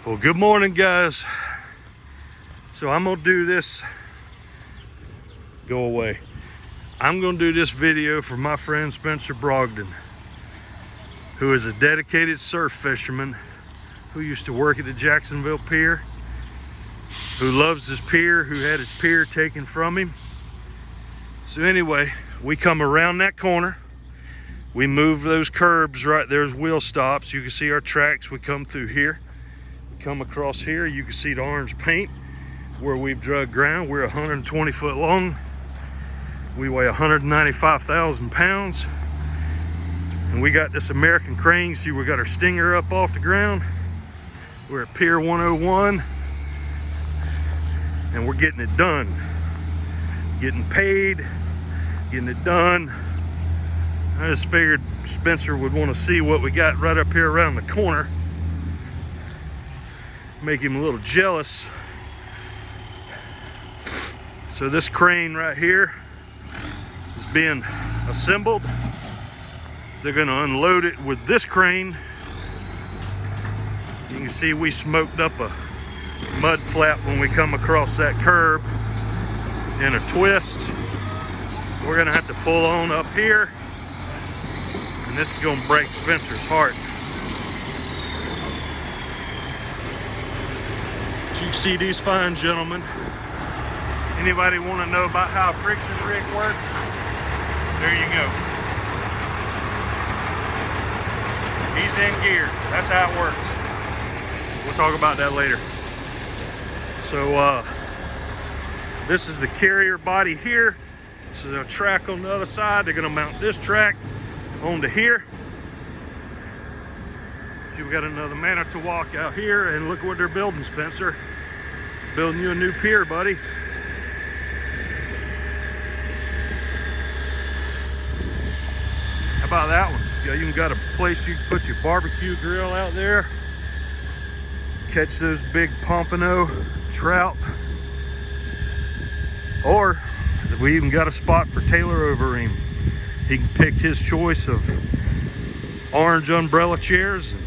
Well, good morning, guys. So I'm gonna do this. Go away. I'm gonna do this video for my friend Spencer Brogdon, who is a dedicated surf fisherman who used to work at the Jacksonville Pier, who loves his pier, who had his pier taken from him. So anyway, we come around that corner. We move those curbs right there's wheel stops. You can see our tracks. We come through here. Come across here, you can see the orange paint where we've drug ground. We're 120 foot long. We weigh 195,000 pounds. And we got this American crane. See, we got our stinger up off the ground. We're at Pier 101 and we're getting it done. Getting paid, getting it done. I just figured Spencer would want to see what we got right up here around the corner. Make him a little jealous. So this crane right here is being assembled. They're going to unload it with this crane. You can see we smoked up a mud flap when we come across that curb in a twist. We're going to have to pull on up here, and this is going to break Spencer's heart. You see these fine gentlemen. Anybody want to know about how a friction rig works? There you go. He's in gear. That's how it works. We'll talk about that later. So this is the carrier body here. This is a track on the other side. They're going to mount this track onto here. See, we got another Manitowoc out here, and look what they're building, Spencer. Building you a new pier, buddy. How about that one? Yeah, you even got a place you can put your barbecue grill out there. Catch those big pompano trout. Or we even got a spot for Taylor over him. He can pick his choice of orange umbrella chairs and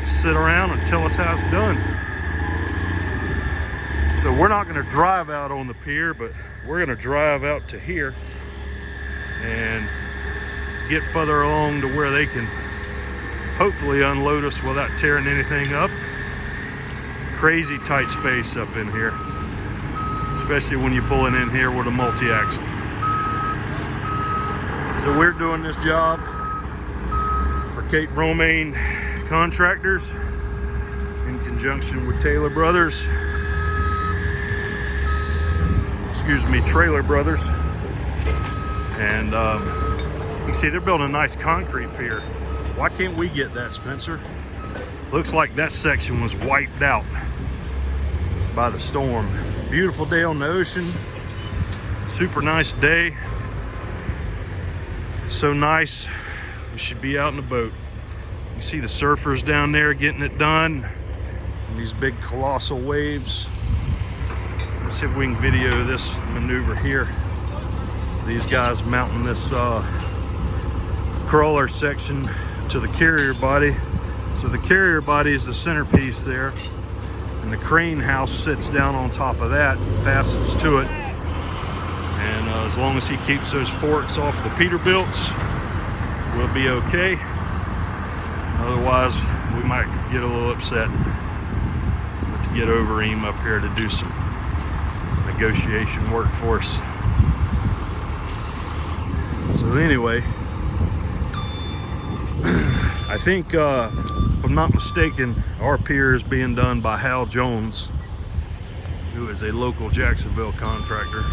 sit around and tell us how it's done. So we're not going to drive out on the pier, but we're going to drive out to here and get further along to where they can hopefully unload us without tearing anything up. Crazy tight space up in here, especially when you're pulling in here with a multi-axle. So we're doing this job for Cape Romaine Contractors in conjunction with Taylor Brothers. Excuse me, Trailer Brothers. And you can see they're building a nice concrete pier. Why can't we get that, Spencer? Looks like that section was wiped out by the storm. Beautiful day on the ocean. Super nice day. So nice, we should be out in the boat. You see the surfers down there getting it done, and these big colossal waves. Let's see if we can video this maneuver here. These guys mounting this crawler section to the carrier body. So the carrier body is the centerpiece there, and the crane house sits down on top of that, fastens to it. And as long as he keeps those forks off the Peterbilts, we'll be okay. Otherwise, we might get a little upset to get over him up here to do some negotiation work for us. So anyway, I think, if I'm not mistaken, our pier is being done by Hal Jones, who is a local Jacksonville contractor.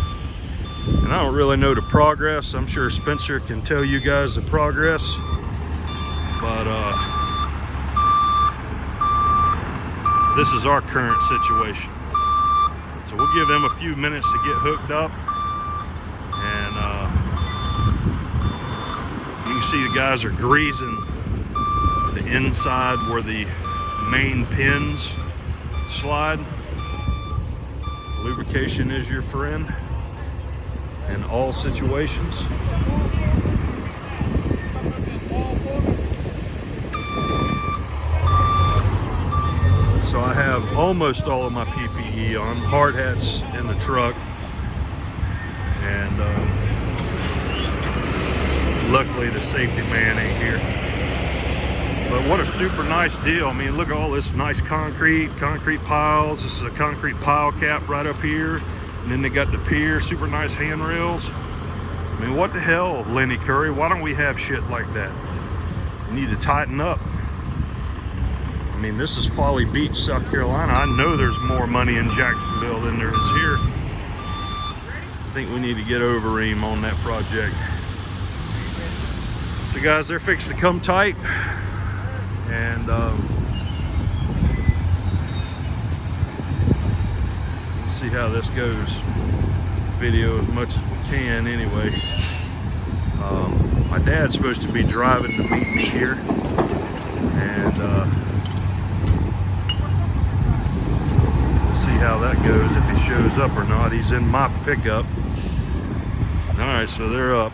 And I don't really know the progress. I'm sure Spencer can tell you guys the progress. But this is our current situation. So we'll give them a few minutes to get hooked up. And you can see the guys are greasing the inside where the main pins slide. Lubrication is your friend in all situations. have almost all of my PPE on. Hard hat's in the truck. And luckily the safety man ain't here. But what a super nice deal. I mean, look at all this nice concrete piles. This is a concrete pile cap right up here. And then they got the pier, super nice handrails. I mean, what the hell, Lenny Curry? Why don't we have shit like that? We need to tighten up. I mean, this is Folly Beach, South Carolina. I know there's more money in Jacksonville than there is here. I think we need to get over-eam on that project. So guys, they're fixed to come tight. And see how this goes. Video as much as we can anyway. My dad's supposed to be driving to meet me here, and let's see how that goes, if he shows up or not. He's in my pickup. All right, so they're up.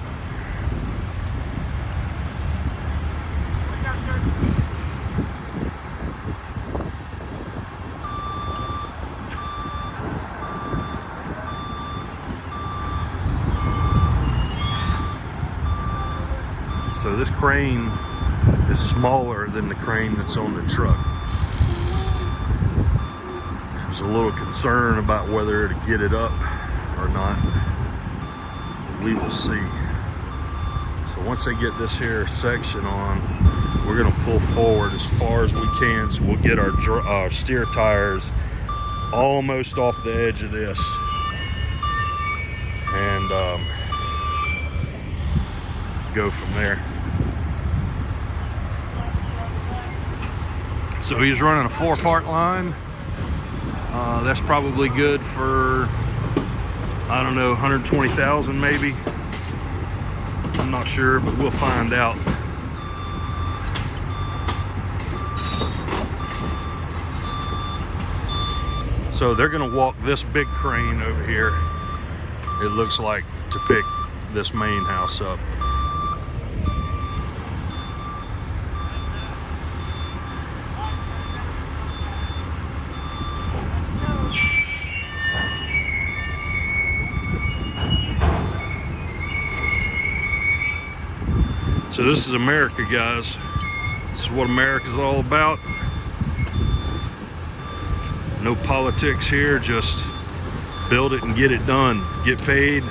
So this crane is smaller than the crane that's on the truck. There's a little concern about whether to get it up or not. We will see. So once they get this here section on, we're gonna pull forward as far as we can, so we'll get our steer tires almost off the edge of this. And go from there. So he's running a 4-part line. That's probably good for, I don't know, 120,000 maybe. I'm not sure, but we'll find out. So they're gonna walk this big crane over here, it looks like, to pick this main house up. So this is America, guys. This is what America's all about. No politics here, just build it and get it done. Get paid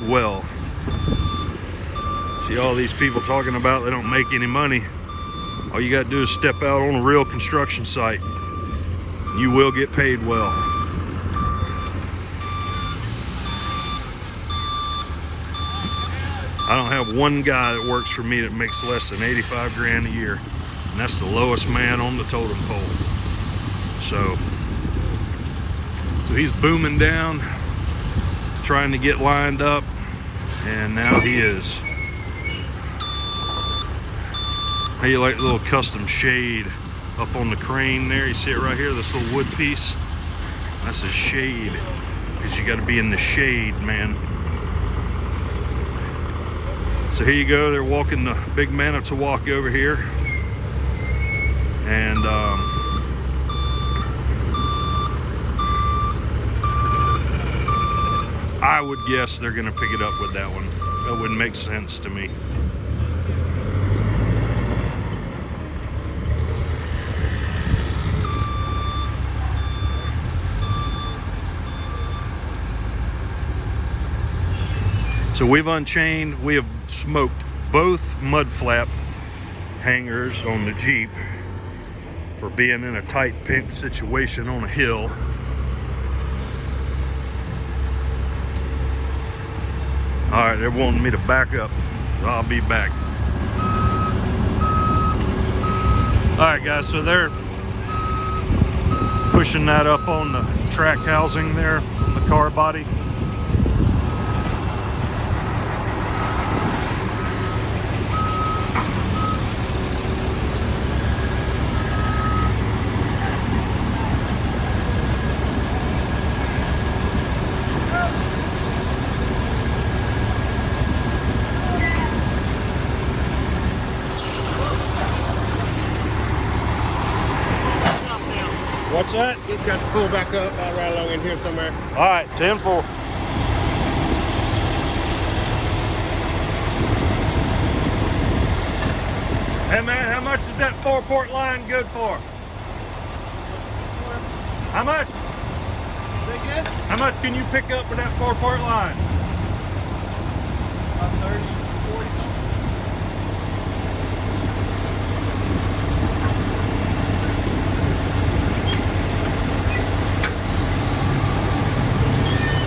well. See all these people talking about they don't make any money. All you gotta do is step out on a real construction site. You will get paid well. I don't have one guy that works for me that makes less than 85 grand a year. And that's the lowest man on the totem pole. So he's booming down, trying to get lined up, and now he is. How you like the little custom shade up on the crane there? You see it right here, this little wood piece? That's a shade, because you gotta be in the shade, man. So here you go, they're walking the big Manitowoc over here. And I would guess they're gonna pick it up with that one. That wouldn't make sense to me. So we've unchained, we have smoked both mud flap hangers on the Jeep for being in a tight pink situation on a hill. All right, they're wanting me to back up, so I'll be back. All right, guys, so they're pushing that up on the track housing there, on the car body. What's that? He's got to pull back up right along in here somewhere. All right, 10-4. Hey man, how much is that 4-port line good for? How much? Good? How much can you pick up with that 4-port line? About 30, 40 something.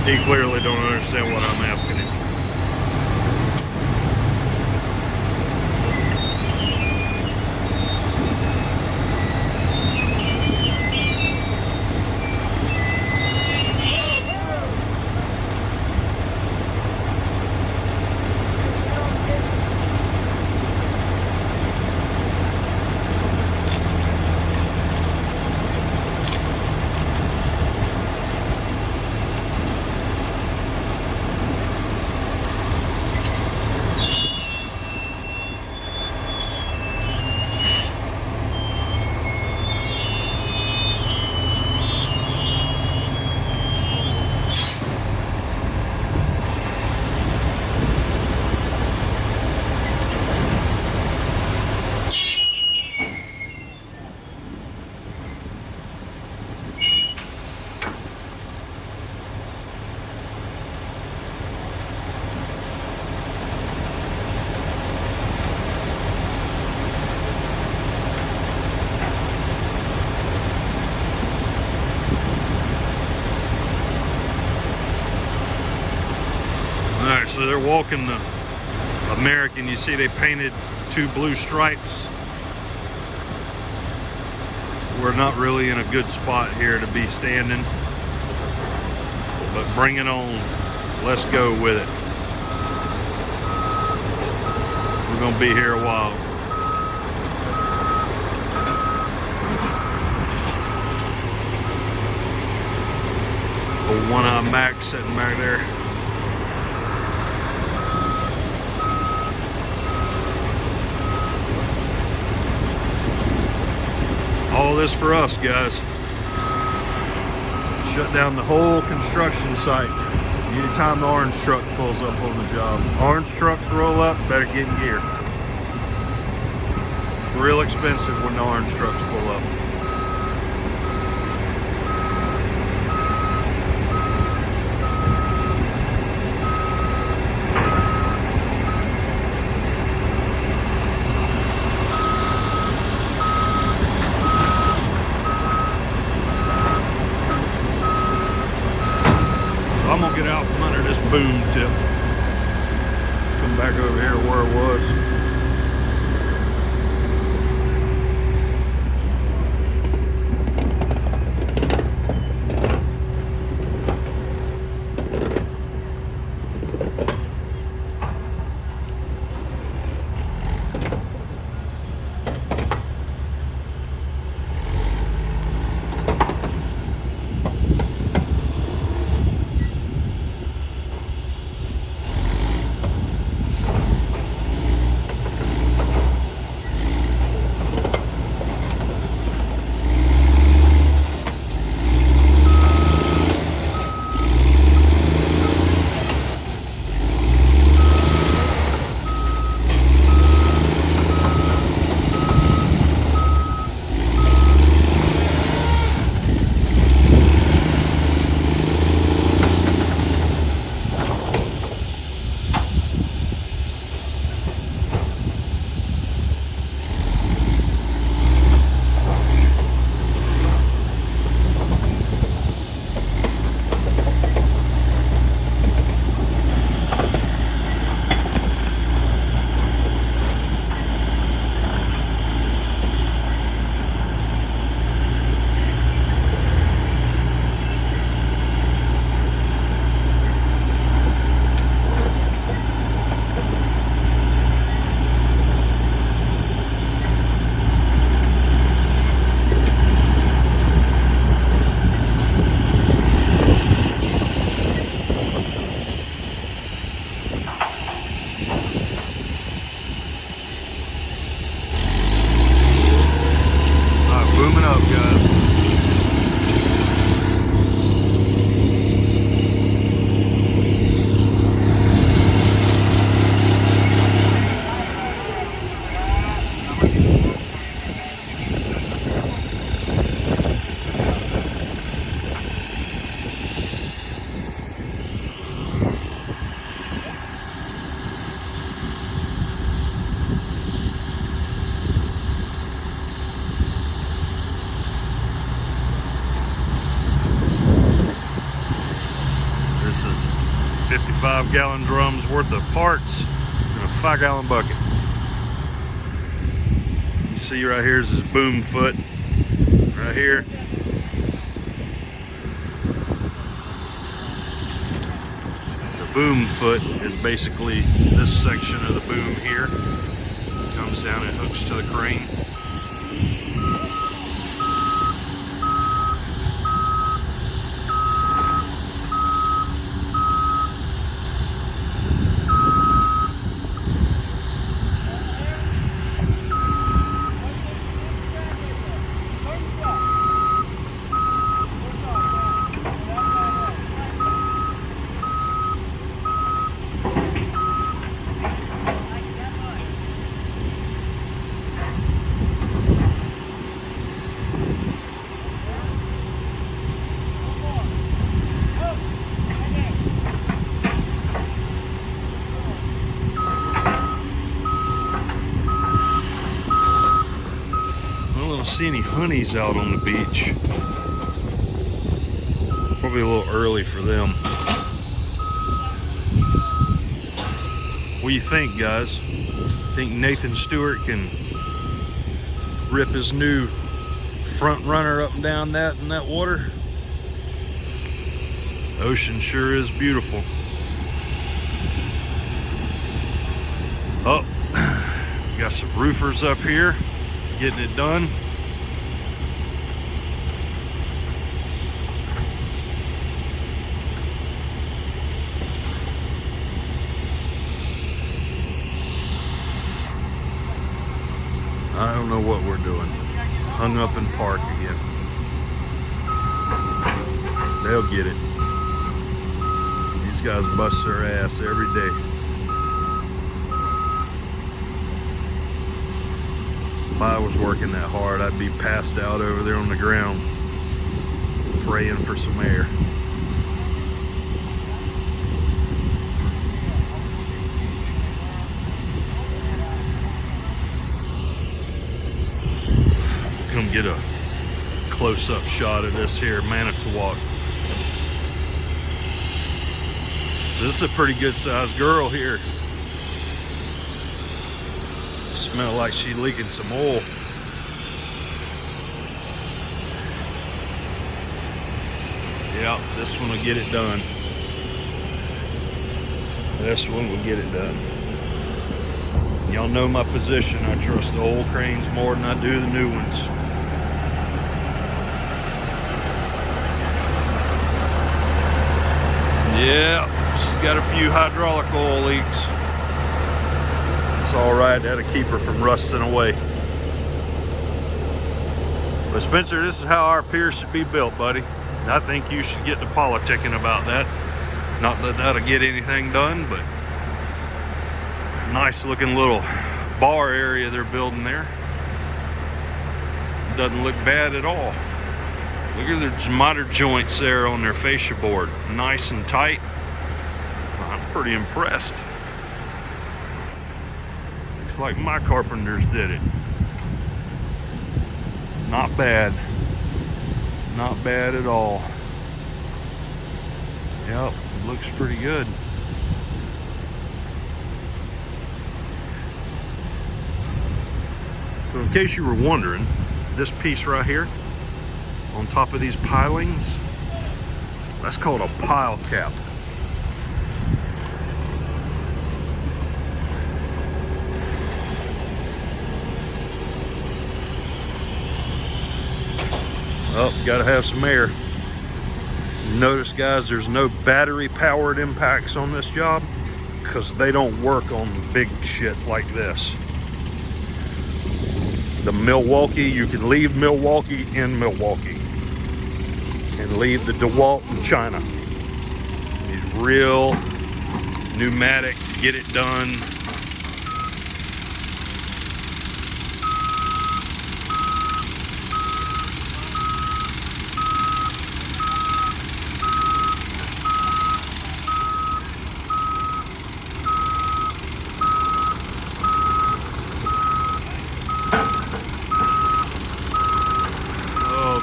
He clearly don't understand what I'm asking him. Alright, so they're walking the American. You see they painted 2 blue stripes. We're not really in a good spot here to be standing, but bring it on. Let's go with it. We're gonna be here a while. Old one-eye Max sitting back there. All this for us, guys. Shut down the whole construction site anytime the orange truck pulls up on the job. Orange trucks roll up, better get in gear. It's real expensive when the orange trucks pull up. I'm gonna get out from under this boom tip. Come back over here where it was. 5-gallon drums worth of parts in a 5-gallon bucket. You see right here is his boom foot right here. The boom foot is basically this section of the boom here. Comes down and hooks to the crane. See any honeys out on the beach. Probably a little early for them. What do you think, guys? Think Nathan Stewart can rip his new front runner up and down that in that water? The ocean sure is beautiful. Oh, got some roofers up here getting it done. I don't know what we're doing. Hung up in park again. They'll get it. These guys bust their ass every day. If I was working that hard, I'd be passed out over there on the ground, praying for some air. Come get a close-up shot of this here Manitowoc. So this is a pretty good sized girl here. Smell like she's leaking some oil. Yeah, this one will get it done. This one will get it done. Y'all know my position. I trust the old cranes more than I do the new ones. Yeah, she's got a few hydraulic oil leaks. It's all right, that'll keep her from rusting away. But Spencer, this is how our pier should be built, buddy. I think you should get to politicking about that. Not that that'll get anything done, but nice looking little bar area they're building there. Doesn't look bad at all. Look at their miter joints there on their fascia board. Nice and tight. I'm pretty impressed. Looks like my carpenters did it. Not bad. Not bad at all. Yep, looks pretty good. So in case you were wondering, this piece right here on top of these pilings, that's called a pile cap. Oh, gotta have some air. Notice, guys, there's no battery powered impacts on this job because they don't work on big shit like this. The Milwaukee, you can leave Milwaukee in Milwaukee and leave the DeWalt in China. These real pneumatic, get it done.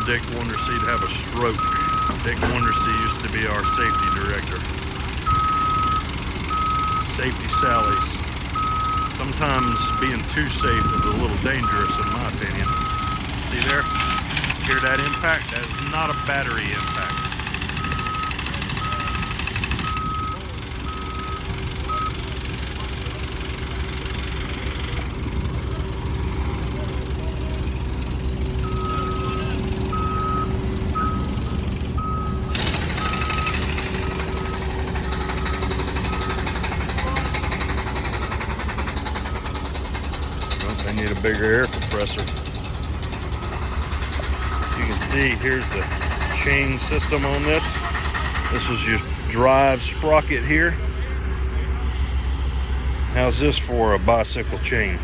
Dick Wondersea to have a stroke. Dick Wondersea used to be our safety director. safety sallies. Sometimes being too safe is a little dangerous in my opinion. See there? Hear that impact? That is not a battery impact. I need a bigger air compressor. You can see here's the chain system on this. This is your drive sprocket here. How's this for a bicycle chain?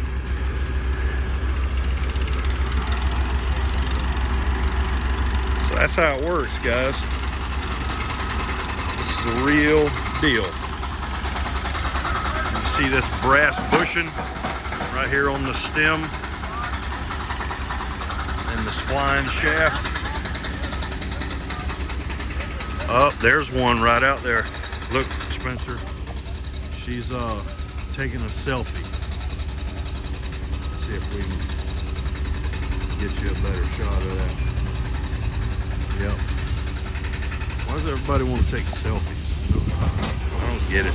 So that's how it works, guys. This is the real deal. You see this brass bushing right here on the stem and the spline shaft. Oh, there's one right out there. Look, Spencer, she's taking a selfie. See if we can get you a better shot of that. Yep. Why does everybody want to take selfies? I don't get it.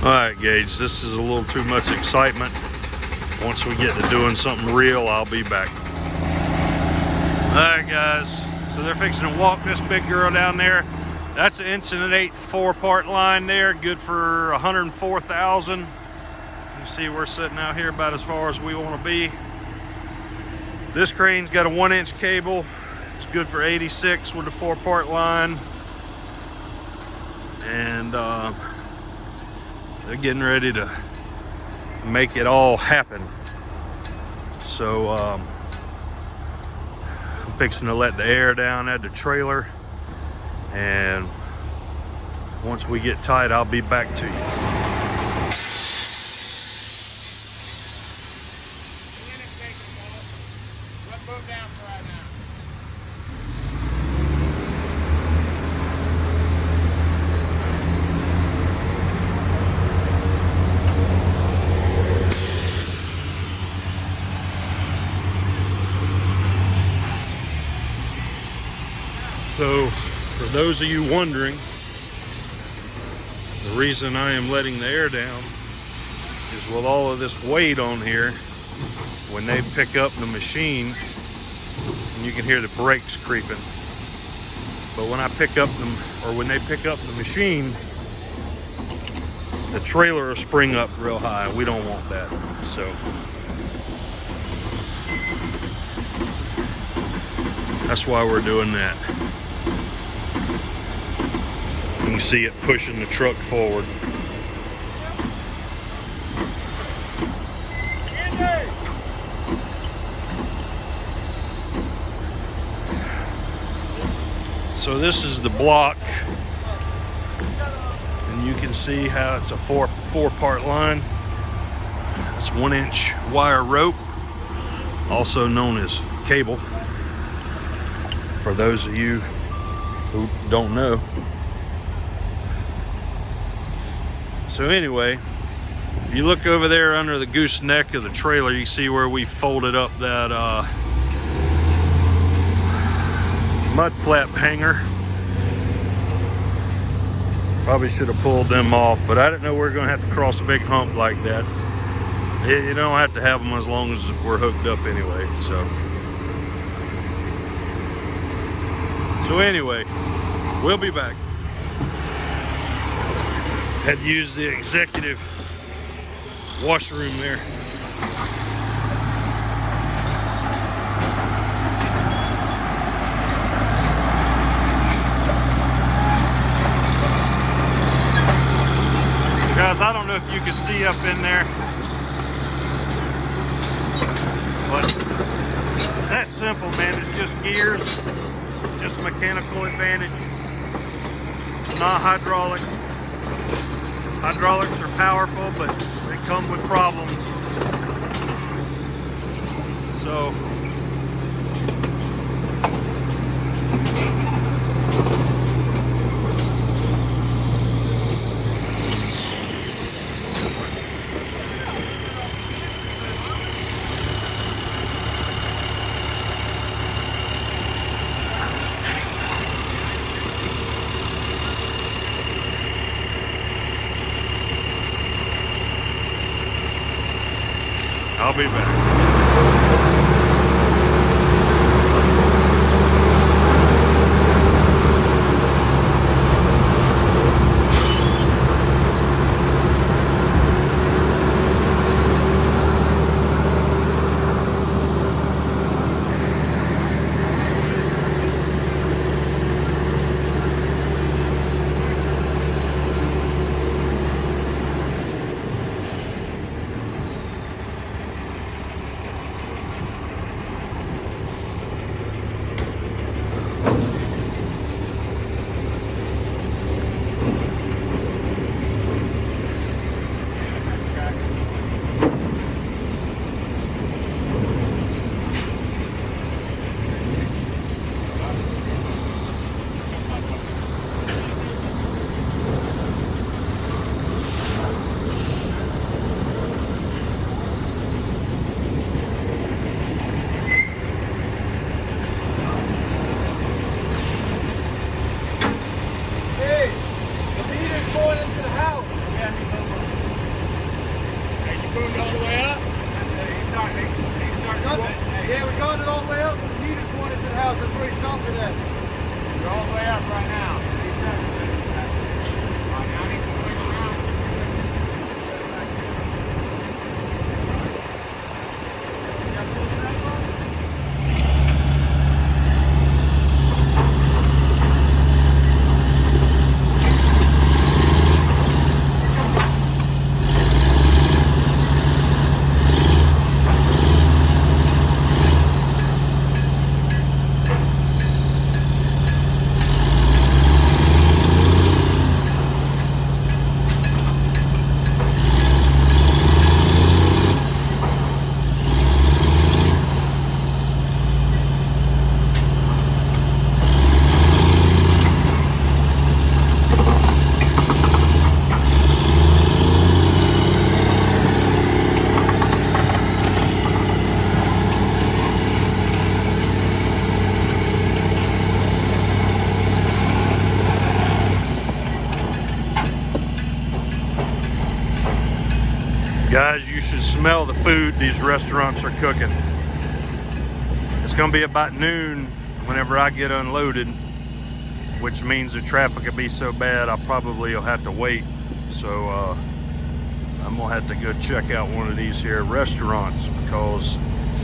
Alright, Gage, this is a little too much excitement. Once we get to doing something real, I'll be back. Alright, guys, so they're fixing to walk this big girl down there. That's an 1 1/8 4-part line there, good for 104,000. You see we're sitting out here about as far as we want to be. This crane's got a 1-inch cable. It's good for 86 with the 4-part line. And they're getting ready to make it all happen. So I'm fixing to let the air down at the trailer, and once we get tight, I'll be back to you. So, for those of you wondering, the reason I am letting the air down is with all of this weight on here, when they pick up the machine, and you can hear the brakes creeping. But when I pick up them, or when they pick up the machine, the trailer will spring up real high. We don't want that. So, that's why we're doing that. You can see it pushing the truck forward. So this is the block, and you can see how it's a four-part line. It's 1-inch wire rope, also known as cable, for those of you who don't know. So anyway, if you look over there under the gooseneck of the trailer, you see where we folded up that mud flap hanger. Probably should have pulled them off, but I didn't know we were going to have to cross a big hump like that. You don't have to have them as long as we're hooked up anyway. So anyway, we'll be back. Had used the executive washroom there. Guys, I don't know if you can see up in there, but it's that simple, man. It's just gears, just mechanical advantage. It's not hydraulic. Hydraulics are powerful, but they come with problems. So I'll be back. Yeah, we're going it all the way up. The meter's going into the house. That's where he's stopping at. You're all the way up right now. He's not. I need to switch around. You got full strap on? Guys, you should smell the food these restaurants are cooking. It's gonna be about noon whenever I get unloaded, which means the traffic will be so bad I probably will have to wait. So I'm gonna have to go check out one of these here restaurants, because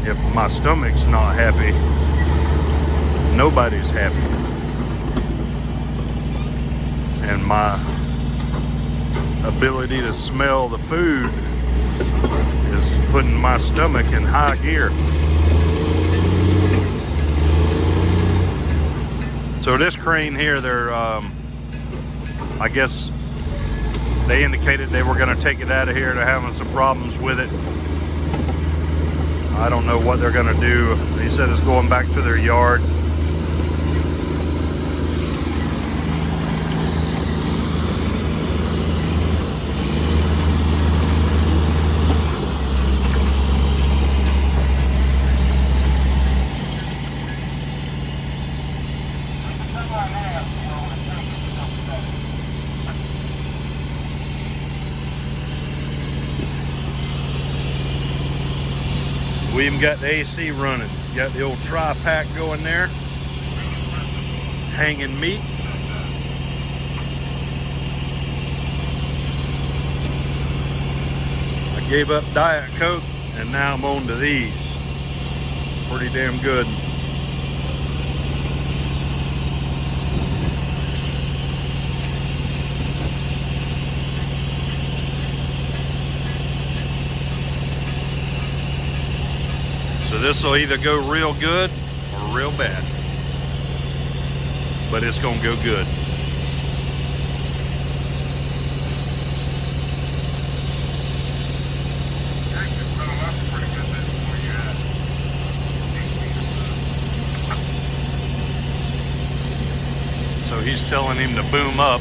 if my stomach's not happy, nobody's happy. And my ability to smell the food is putting my stomach in high gear. So this crane here, they're I guess they indicated they were going to take it out of here. They're having some problems with it. I don't know what they're going to do. They said it's going back to their yard. We even got the AC running. Got the old tri-pack going there. Hanging meat. I Gave up Diet Coke, and now I'm on to these. Pretty damn good. So this will either go real good or real bad, but it's gonna go good. So he's telling him to boom up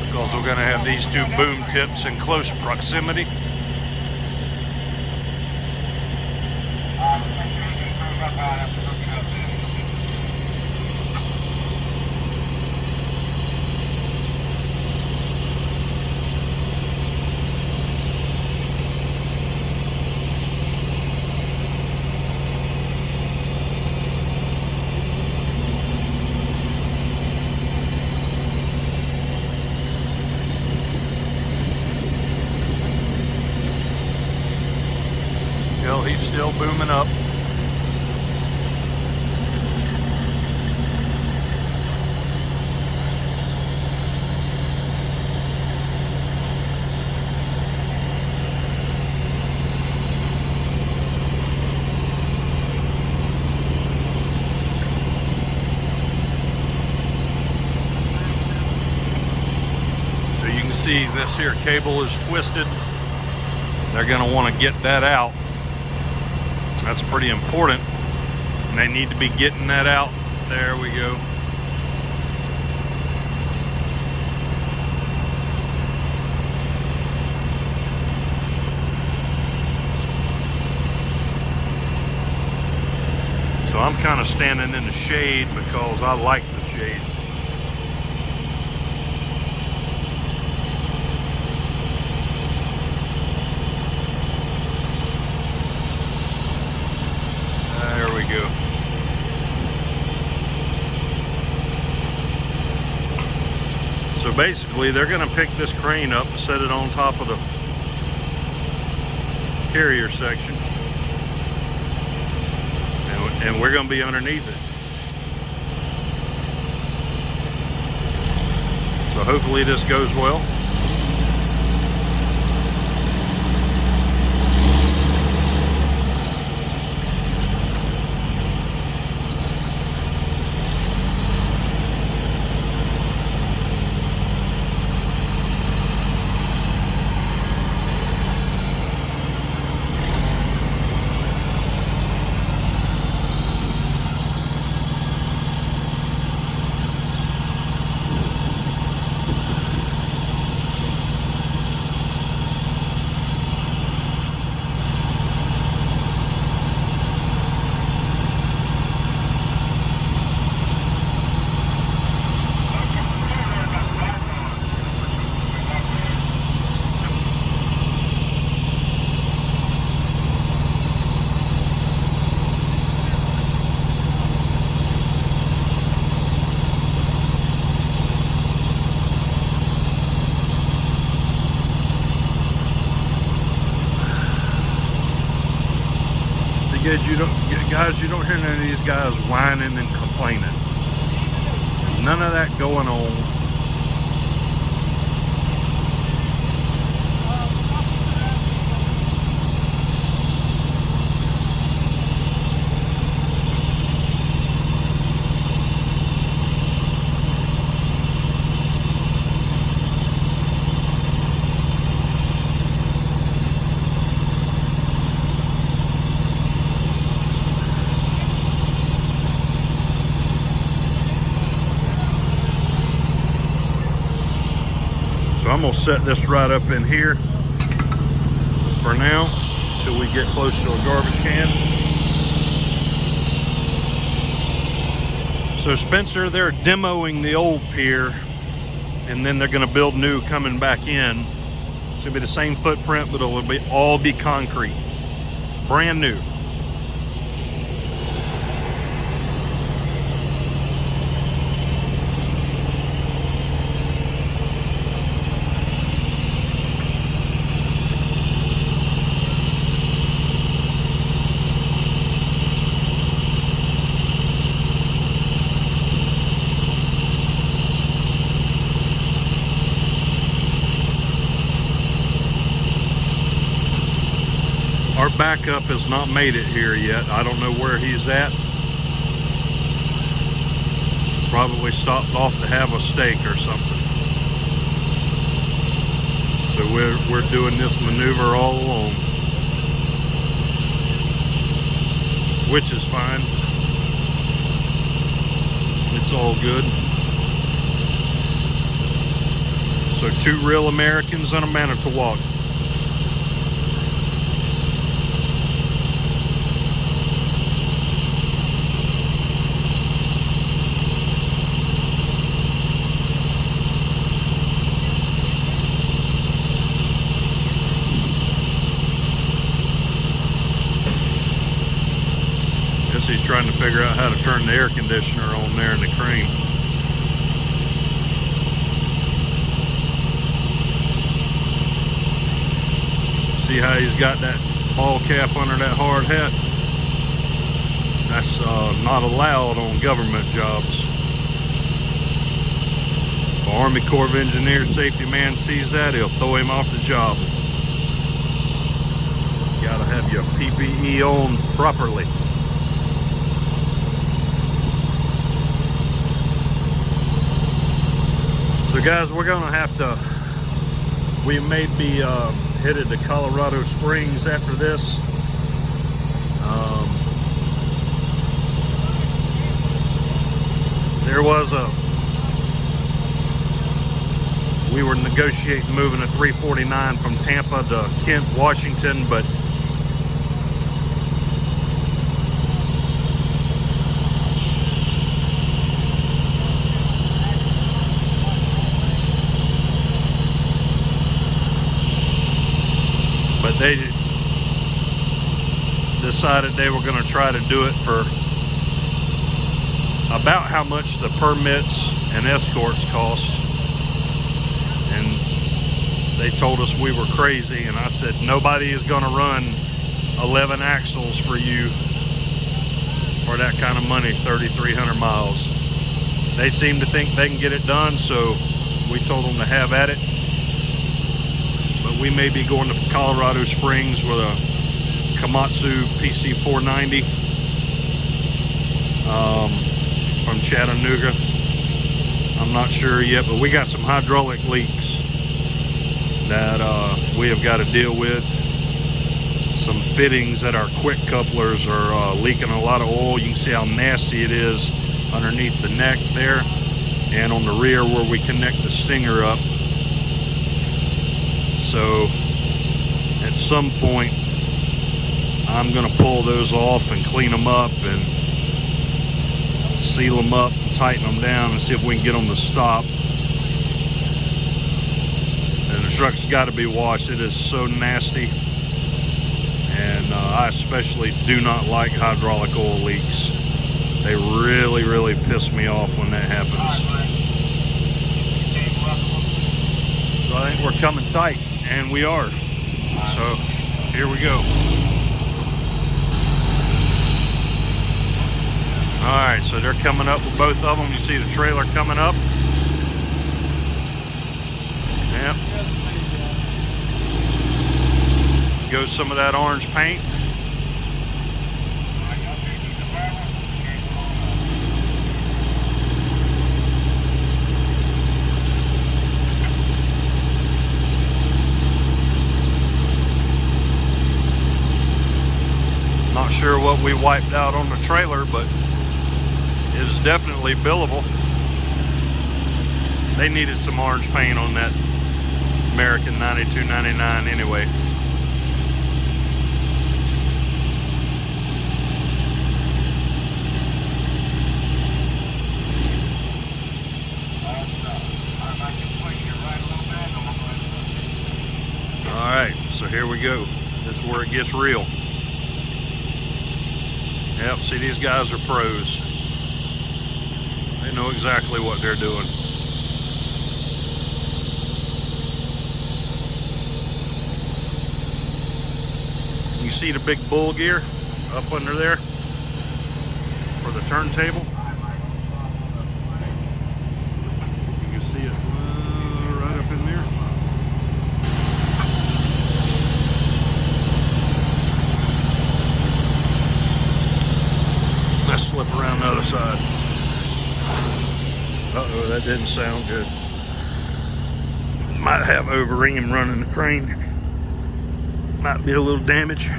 because we're gonna have these two boom tips in close proximity. Well, he's still booming up. So you can see this here cable is twisted. They're going to want to get that out. That's pretty important, and they need to be getting that out. There we go. So I'm kind of standing in the shade because I like the shade. Go. So basically they're going to pick this crane up and set it on top of the carrier section, and we're going to be underneath it. So hopefully this goes well. Guys, you don't hear none of these guys whining and complaining. None of that going on. So I'm gonna set this right up in here for now till we get close to a garbage can. So Spencer, they're demoing the old pier, and then they're gonna build new coming back in. It's gonna be the same footprint, but it'll all be concrete, brand new. backup has not made it here yet. I don't know where he's at. Probably stopped off to have a steak or something. So we're doing this maneuver all alone, which is fine. It's all good. So 2 real Americans and a Manitowoc. Guess he's trying to figure out how to turn the air conditioner on there in the crane. See how he's got that ball cap under that hard hat? That's not allowed on government jobs. If an Army Corps of Engineers safety man sees that, he'll throw him off the job. Gotta have your PPE on properly. So guys, we're gonna have to, we may be headed to Colorado Springs after this. There was we were negotiating moving a 349 from Tampa to Kent, Washington, but they decided they were going to try to do it for about how much the permits and escorts cost. And they told us we were crazy, and I said nobody is going to run 11 axles for you for that kind of money, 3,300 miles. They seem to think they can get it done, so we told them to have at it. But we may be going to Colorado Springs with a Komatsu PC 490 from Chattanooga. I'm not sure yet, but we got some hydraulic leaks that we have got to deal with. Some fittings that our quick couplers are leaking a lot of oil. You can see how nasty it is underneath the neck there and on the rear where we connect the stinger up. So at some point I'm going to pull those off and clean them up and seal them up and tighten them down and see if we can get them to stop. And the truck's got to be washed. It is so nasty, and I especially do not like hydraulic oil leaks. They really, really piss me off when that happens. So I think we're coming tight, and we are. So here we go. Alright, so they're coming up with both of them. You see the trailer coming up. Yep. Goes some of that orange paint. Not sure what we wiped out on the trailer, but it is definitely billable. They needed some orange paint on that American 92.99 anyway. Alright, so here we go. This is where it gets real. Yep, see, these guys are pros. They know exactly what they're doing. You see the big bull gear up under there for the turntable? You can see it right up in there. Uh-oh, that didn't sound good. Might have overream running the crane. Might be a little damage.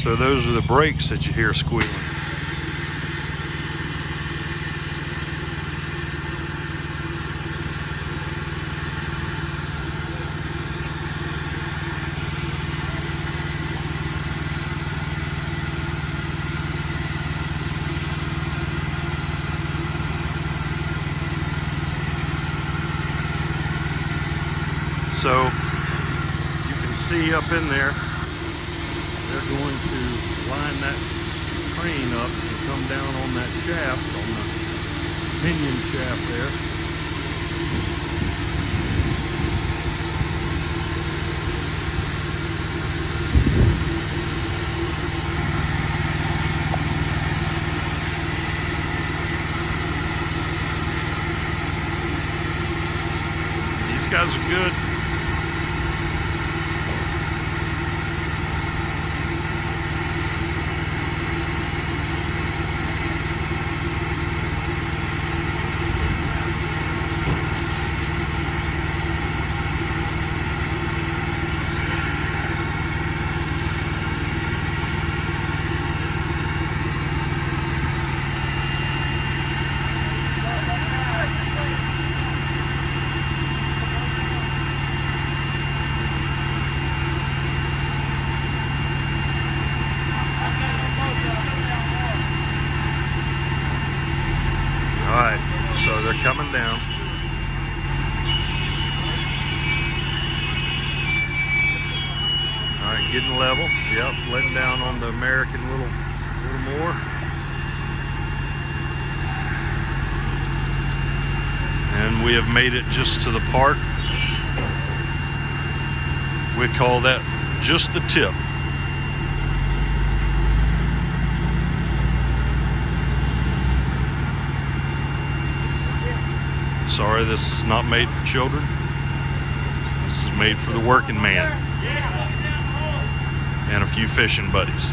So those are the brakes that you hear squealing. So you can see up in there, they're going to line that crane up and come down on that shaft, on the pinion shaft there. These guys are good. Alright, so they're coming down. Alright, getting level. Yep, letting down on the American a little more. And we have made it just to the park. We call that just the tip. Sorry, this is not made for children. This is made for the working man and a few fishing buddies.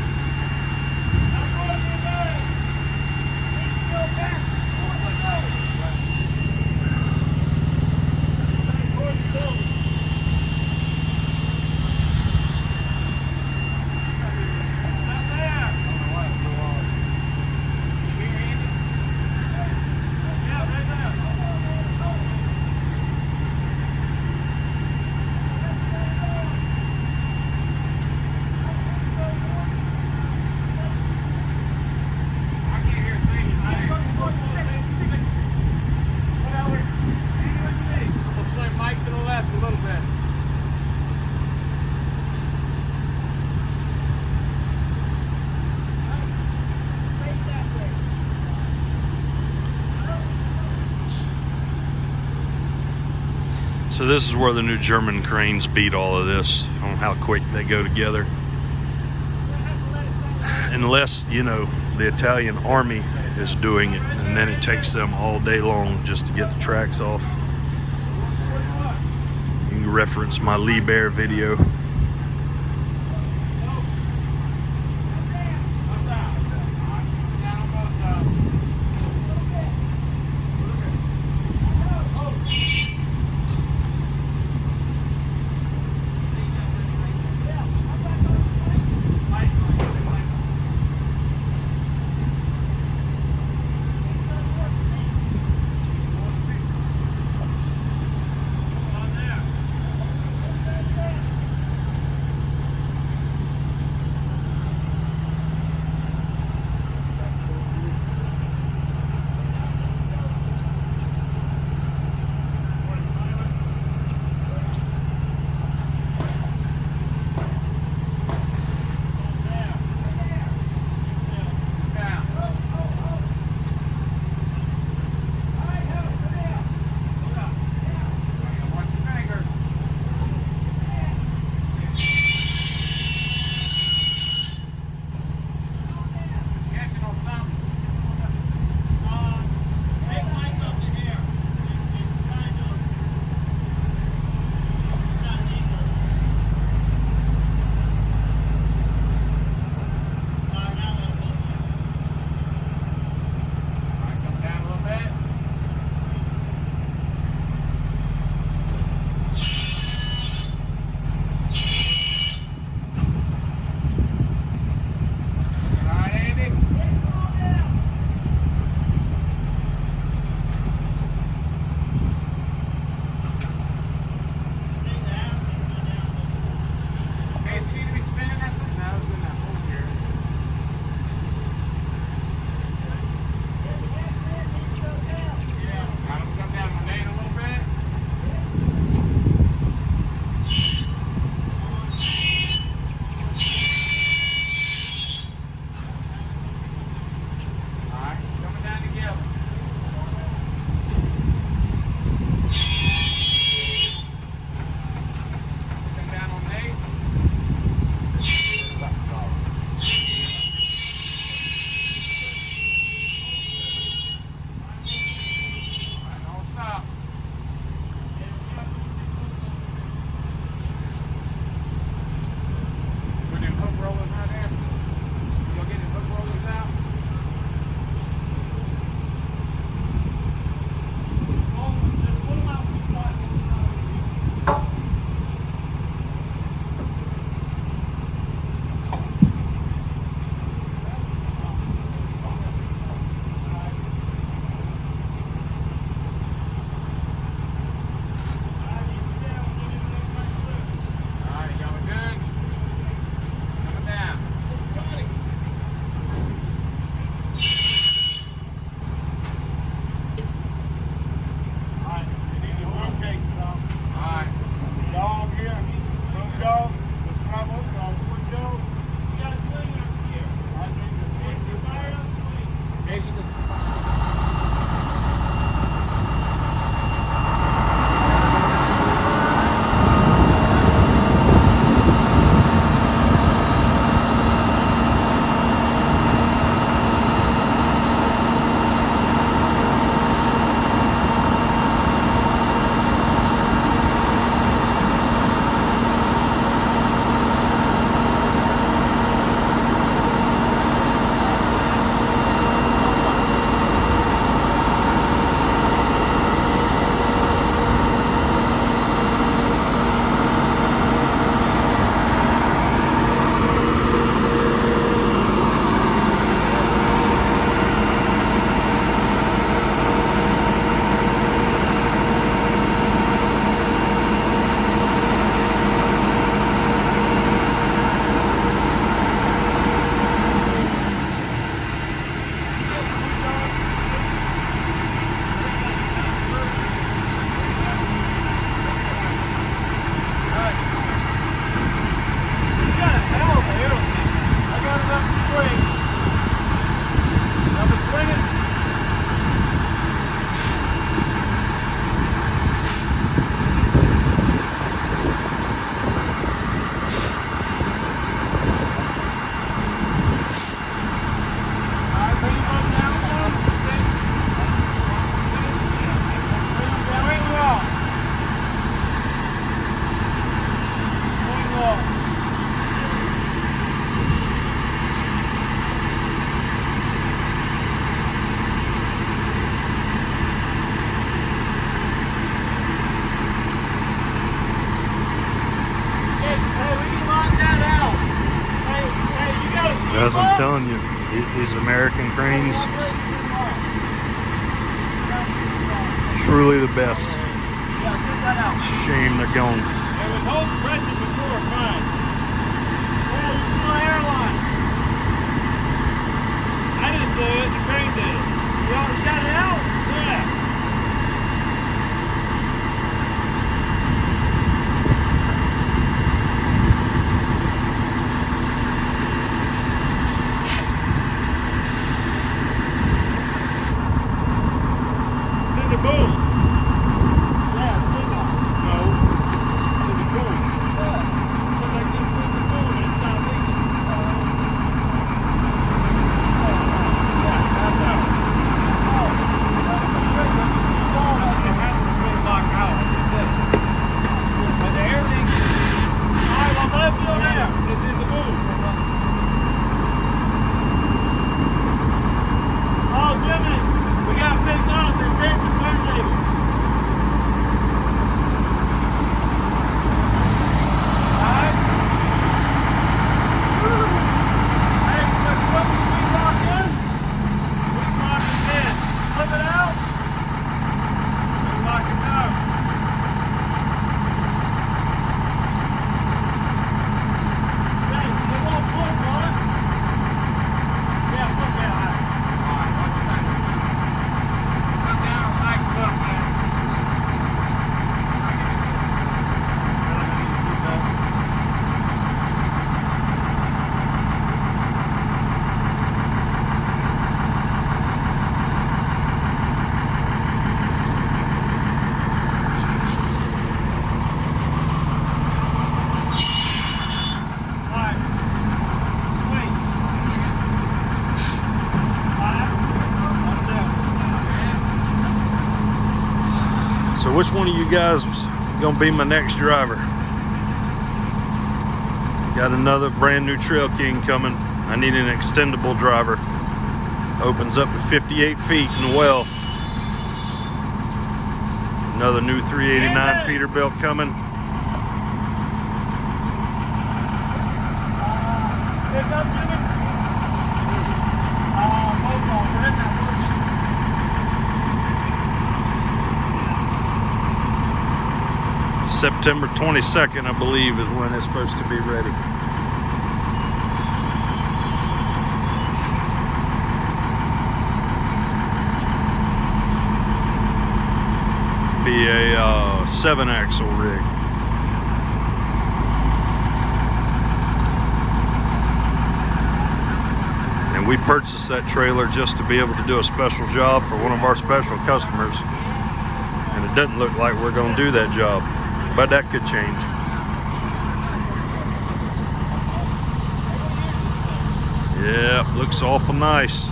So this is where the new German cranes beat all of this, on how quick they go together. Unless, you know, the Italian army is doing it, and then it takes them all day long just to get the tracks off. You can reference my Liebherr video. Guys, I'm telling you, these American cranes, truly the best. It's a shame they're gone. It was home pressure before, fine. Yeah, you do an airline. I didn't do it, the crane did it. You got it out? Yeah. It's in the boom. Yeah, it's in there. No. It's in the boom. Yeah. But like this with the boom, it's not leaking. Yeah, that's out. Oh, that's the trigger. It has the swing lock out, like I said. But the air leak, alright, well, let it feel there. It's in the boom. Oh, Jimmy, we got picked up. They saved the turntable. Alright? Hey, so let's put the sweet lock in. Sweet lock is in. Flip it out. Sweet lock is out. Hey, it won't push, will it? Yeah, push that high. Alright, watch that. Come down like a little bit. I need to see that. Alright. Wait. So which one of you guys is gonna be my next driver? Got another brand new Trail King coming. I need an extendable driver. Opens up to 58 feet in the well. Another new 389 Peterbilt coming. Pick up, Jimmy. Both on. We're in that bush. September 22nd, I believe, is when it's supposed to be ready. Be a 7-axle rig. And we purchased that trailer just to be able to do a special job for one of our special customers. And it doesn't look like we're going to do that job, but that could change. Yeah, looks awful nice.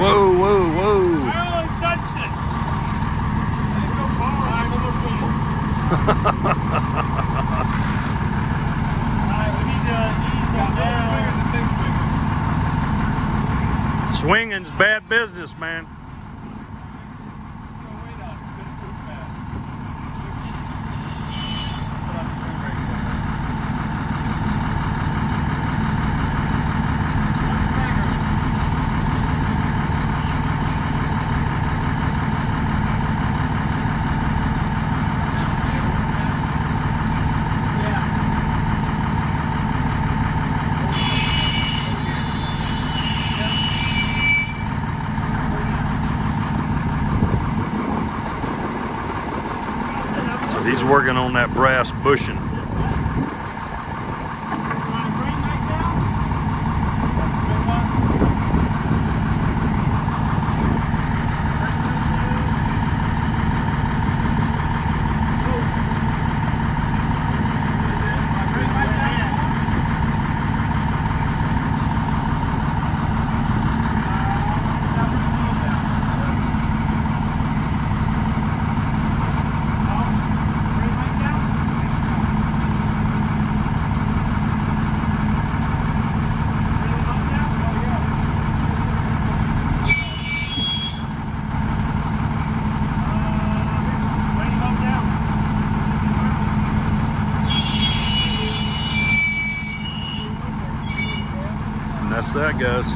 Whoa, whoa, whoa. I only touched it. I didn't go far. Alright, we need to ease on down. Swinging's bad business, man. So he's working on that brass bushing. That's that, guys.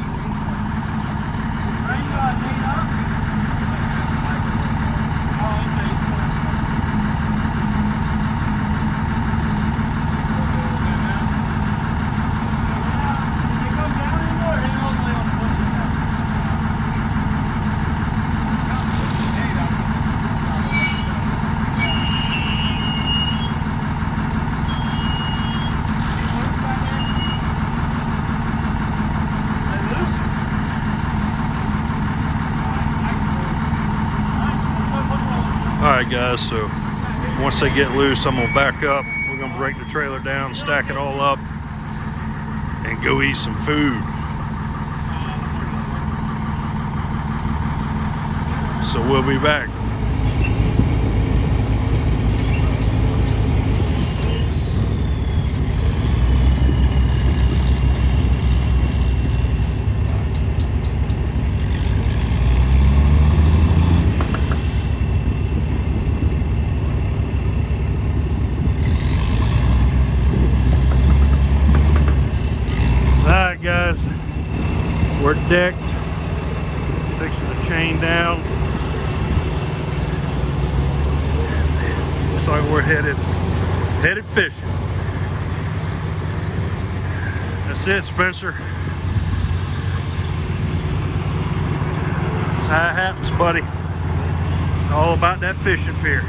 Alright guys, so once they get loose, I'm gonna back up. We're gonna break the trailer down, stack it all up, and go eat some food. So we'll be back. Alright guys, we're decked, fixing the chain down. Looks like we're headed fishing. That's it, Spencer. That's how it happens, buddy. All about that fishing pier.